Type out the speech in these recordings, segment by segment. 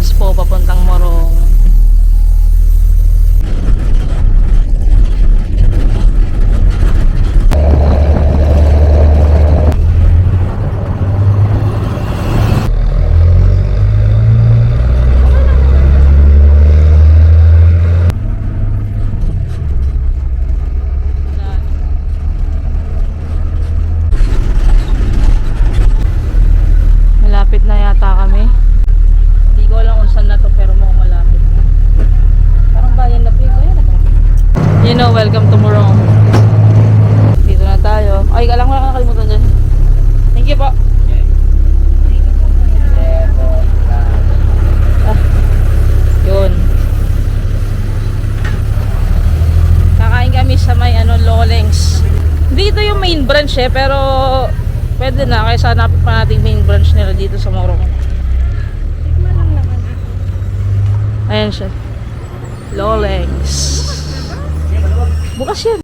oras po papuntang Morong. Malapit na yata kami. Hindi ko alam kung saan na to pero mukhang malapit. Parang bayan na pig. Ayan na ba? You know, welcome to Morong. Dito na tayo. Ay, alam ko na nakalimutan dyan. Thank you po. Ah, yun. Kakain kami sa may Loleng's. Hindi ito yung main branch pero pwede na, kaya hanapin pa natin main branch nila dito sa Morong. Tikman lang naman Ayan siya. Loleng's. Bukas yan.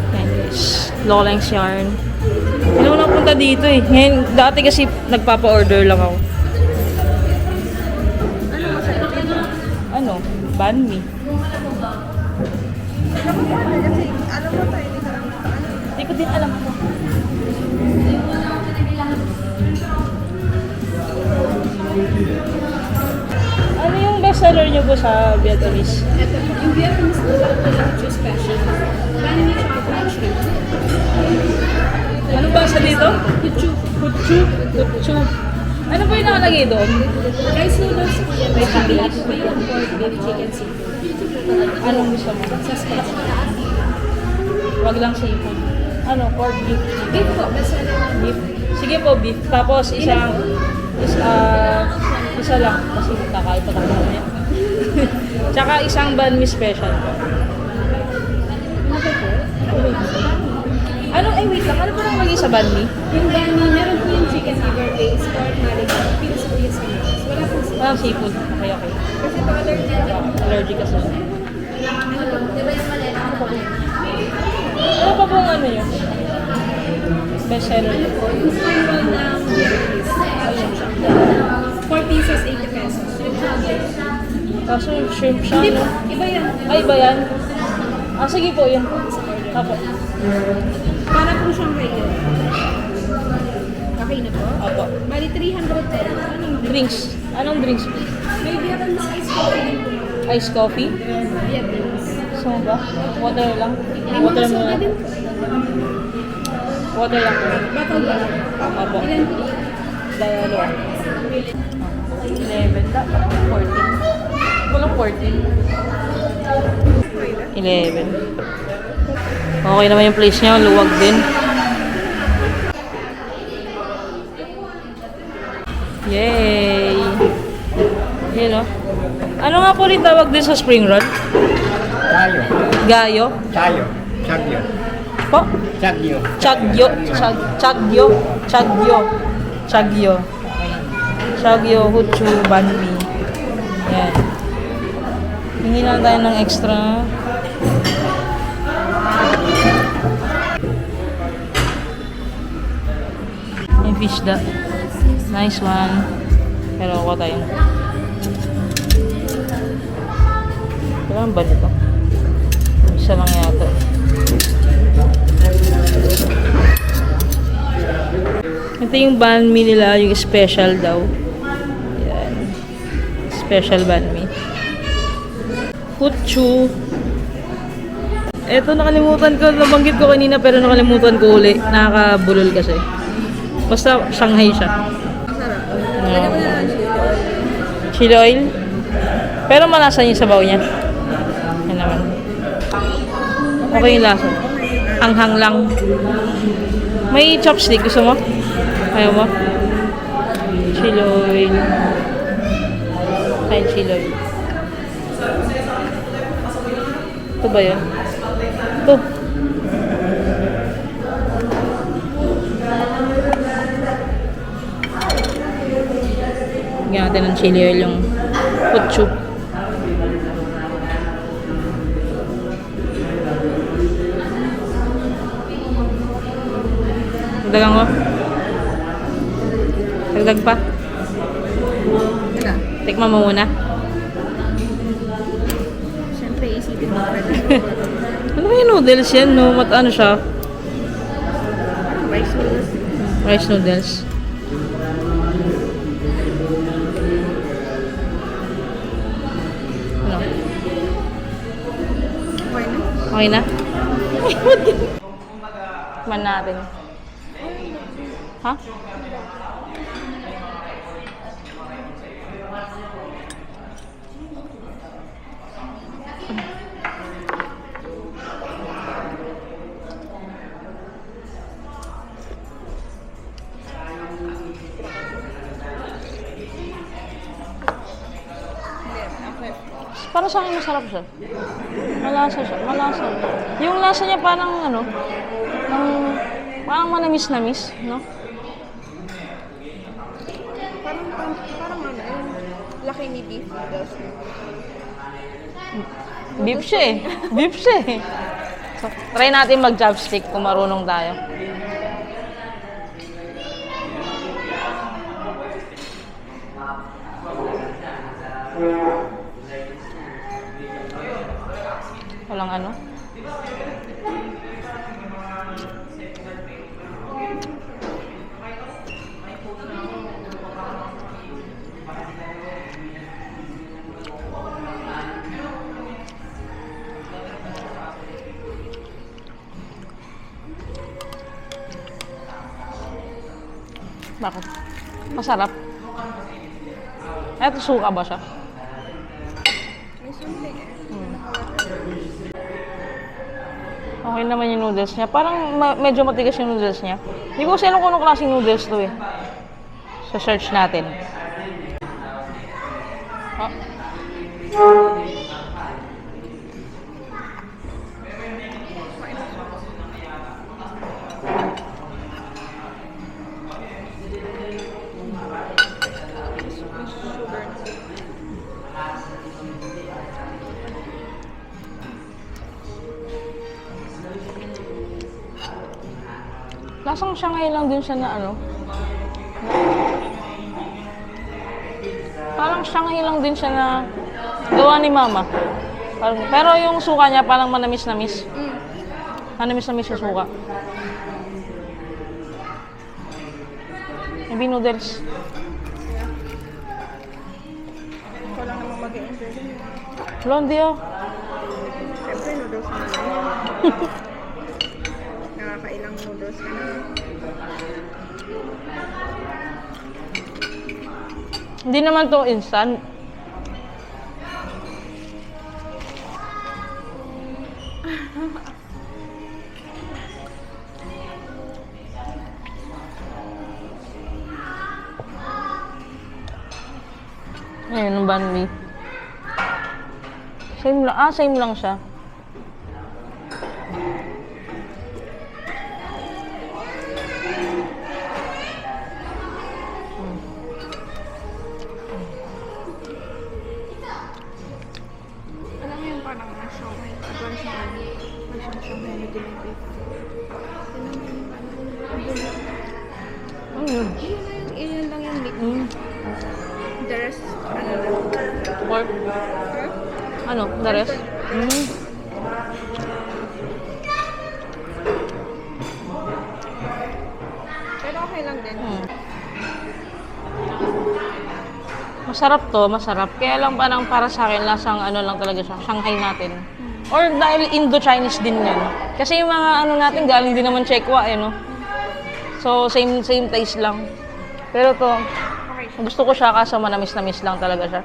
Ayan guys. Loleng's yarn. Hindi naman ako punta dito eh. Ngayon, dati kasi nagpapa-order lang ako. Ano? Banh mi. Alam mo tayo, Hindi ko din alam ko. Ano yung best seller niyo po sa Vietnamese? ito po. Yung Vietnamese po lang juice special. Banh mi siya fried shrimp. Anong basa dito? Kuchu. Kutsu. Kutsu. Ano ba yung nakalagay doon? Rice noodles po yan. May pipili po yung pork, beef, chicken, seafood. Anong gusto mo? Sa special. Wag lang seafood. Ano? Pork, beef. Beef po, best seller ng Beef. Sige po, beef. Tapos isa lang. Kasi kakain pa tayo niya. Tsaka isang banh mi special po. Ano? Ay, wait lang. Ano po nang lagi sa banh mi? Yung banh mi, meron po yung chicken liver base, pork, marigot, peels po yung sauce. Wala po siya. Walang seafood. Okay, okay. Kasi po allergic ako. Allergic kasi. Ano po? Di ba yung malena? Ano po? Ano pa pong ano yun? Best seller yun. Yung spring roll ng Vietnamese. 4 pieces, 80 pesos. Kaso yung shrimp siya, Hindi no? po, iba yan. Ay, ba yan? Ah, sige po, yun. Apo. Para po siyang regular. Okay na po? Apo. Bali 300 pesos. Anong Drinks. Anong drinks? may Vietnamese ice coffee din po. Ice coffee? Vietnamese. Saan ba? Water lang? May Water mga soda muna. din po. Water lang po. Bottle ba? Apo. Ilan po? Dalo. 11. Dapat 14. Walang 14. 11. Okay naman yung place niya. Luwag din. Yay! Yun o. Ano nga po rin tawag din sa spring roll? Tayo. Gayo? Tayo. Chagyo. Po? Chagyo. Chagyo. Chagyo. Chagyo. Chagyo. Chagyo, Hutsu, Banh mi. Yan. Hingi lang tayo ng extra. Yung fish da. Nice one. Pero ako tayo. Kailangan ba nito? Isa lang yata. Ito yung banh mi nila, yung special daw. Yan. Special banh mi. Hutsu. Ito nakalimutan ko, nabanggit ko kanina pero nakalimutan ko uli. Nakakabulol kasi. Basta Shanghai siya. Chili oil. Pero malasa yung sabaw niya. Yan naman. Okay yung lasa. Anghang lang. May chopstick. Gusto mo? Ayaw mo? Chili oil. Ay, chili oil. Ito ba yun? Ito. Lagyan natin ng chili oil yung hutsu. Dagdagan mo? Dagdag pa? Wala. Tikman mo muna. Siyempre, isipin mo pa Ano ba yung noodles yan, no? Ano siya? rice noodles. Rice noodles. Ano? Okay na? Okay na? Tikman natin. Ha? Para sa akin masarap siya. Malasa siya. Malasa. Yung lasa niya parang ano, parang manamis-namis, no? Parang ano, yung laki ni beef noodles. Beef siya eh. Beef siya eh. So, try natin mag-chopstick kung marunong tayo. Walang ano? Bakit? Masarap. Eto, suka ba siya? May something eh. Okay naman yung noodles niya. Parang medyo matigas yung noodles niya. Hindi ko kasi alam kung anong klaseng noodles to eh. Sa search natin. Ah. Lasang Shanghai lang din siya na ano. Parang Shanghai lang din siya na gawa ni Mama. Parang, pero yung suka niya parang manamis-namis. Manamis-namis yung suka. Maybe noodles. Ikaw lang naman mag-i-enjoy din. Blondie oh. Siyempre, noodles naman. Nakakailang noodles ka na. Hindi naman to instant. Ayan, ang banh mi. Same lang. Ah, same lang siya. Alam mo yung parang na-shaway. Advance na ano. Shaway na delivery. Alam mo yung ano. Ano yun? Iyan lang yung meat. The rest, ano na. Pork? Huh? Ano? The rest? Pero okay lang din. Masarap to, masarap. Kaya lang parang para sa akin, lasang ano lang talaga siya, Shanghai natin. Or dahil Indo-Chinese din yan. Kasi yung mga ano natin, galing din naman Chekwa eh, no? So, same taste lang. Pero to, Okay. gusto ko siya kaso manamis-namis lang talaga siya.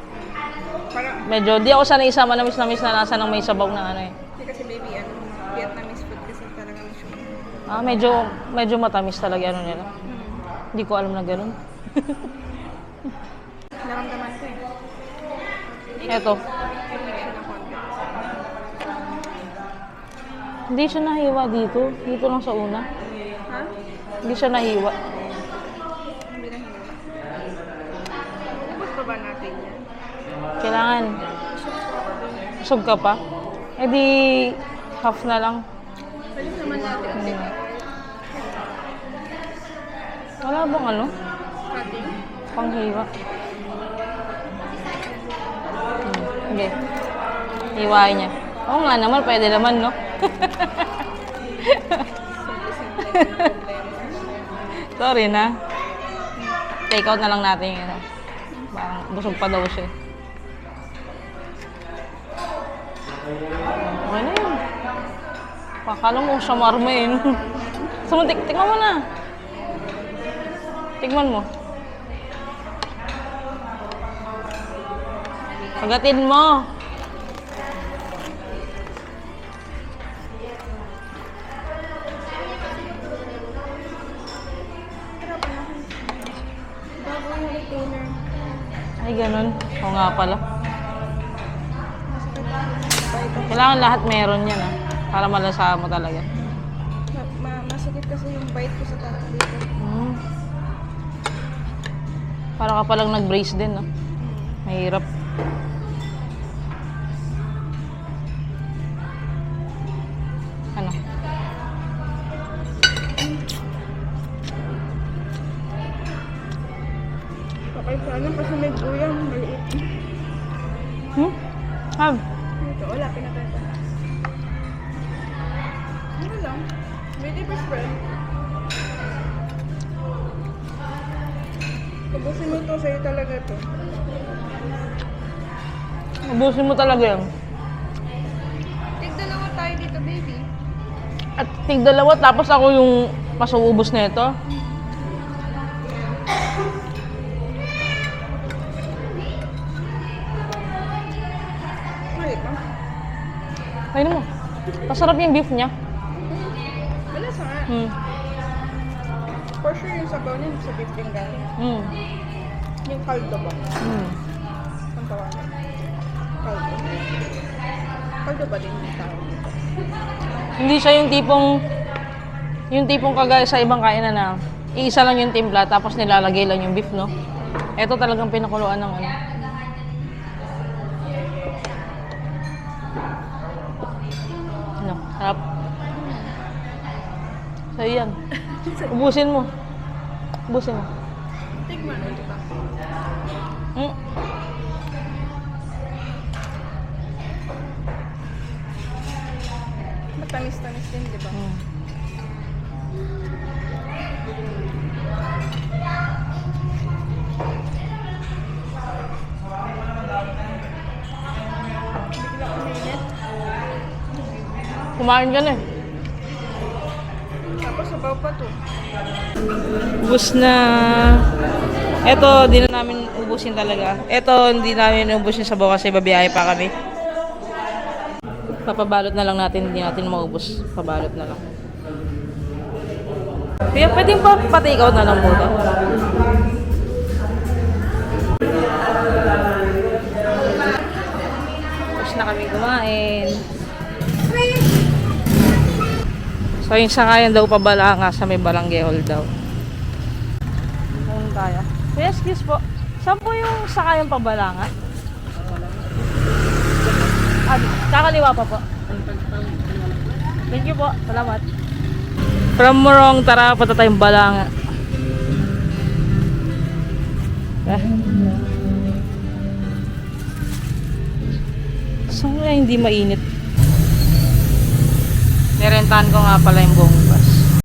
Parang, Medyo, di ako sanay sa manamis-namis na lasa ng may sabaw na ano eh. hindi kasi baby, ano, Vietnamese food kasi talaga siya. Ah, medyo matamis talaga ano nila. Hindi ko alam na ganun. Naramdaman ko eh. Eto, Hindi siya na konti. hindi siya nahiwa dito. Dito lang sa una. Ha? Hindi siya nahiwa. Hindi na hinuha. Ubus pa ba natin yan? Kailangan. Busog ka pa? Eh di, half na lang. Balik naman natin. Wala bang ano? Cutting. Panghiwa. Sige. Hiwain niya. Oo nga naman, pwede naman, no? Sorry na. Take out na lang natin yung ano. Parang busog pa daw siya. Okay na yun. Pakala mo siya marmain. Tikman mo na. Tikman mo. Pagatin mo. Bago yung retainer. Ay, ganun. Oo nga pala. Masakit ako. Kailangan lahat meron yan, ah. Para malasa mo talaga. Masakit kasi yung bite ko sa taas dito. Para ka palang nag-brace din, no? Mahirap. Ano? Okay, sana kasi may guyang maliit. Have. Ito, wala, pinatay. Ano lang? May deeper spread. Ubusin mo ito, sa'yo talaga ito. Ubusin mo talaga yan. Tigdalawa tayo dito, baby. At tig-dalawa, tapos ako yung masuubos na ito. Mali pa. Ayun mo. Masarap yung beef niya. Malasa nga. For sure yung sabaw niya sa beef din galing. Yung kaldo ba? Ang tawagan. Kaldo. Kaldo ba din yung tawag dito? Hindi siya yung tipong kagaya sa ibang kainan na iisa lang yung timpla tapos nilalagay lang yung beef, no? Ito talagang pinakuluan ng ano. Ano? Sarap. So, yan. Ubusin mo. Ubusin mo. Tigman mo ito ba? Matamis-tamis din, di ba? Bigla uminit. Kumain ka na eh. Tapos sabaw pa to. Ubus na. Ito, di na namin ubusin talaga. Ito, hindi namin ubusin sa bukas kasi babiyahe pa kami. Papabalot na lang natin, hindi natin maubos. Pabalot na lang. Kaya pwedeng pa pa-take out na lang po ito. Tapos na kami kumain. So yung sakayan daw pabalanga sa may barangay hall daw. Ayun tayo. Kuya, excuse po. Saan po yung sakayan pabalanga? Kakaliwa pa po. Thank you po. Salamat. From Morong, tara punta tayong Balanga. So, hindi mainit. Nirentahan ko nga pala yung buong bus.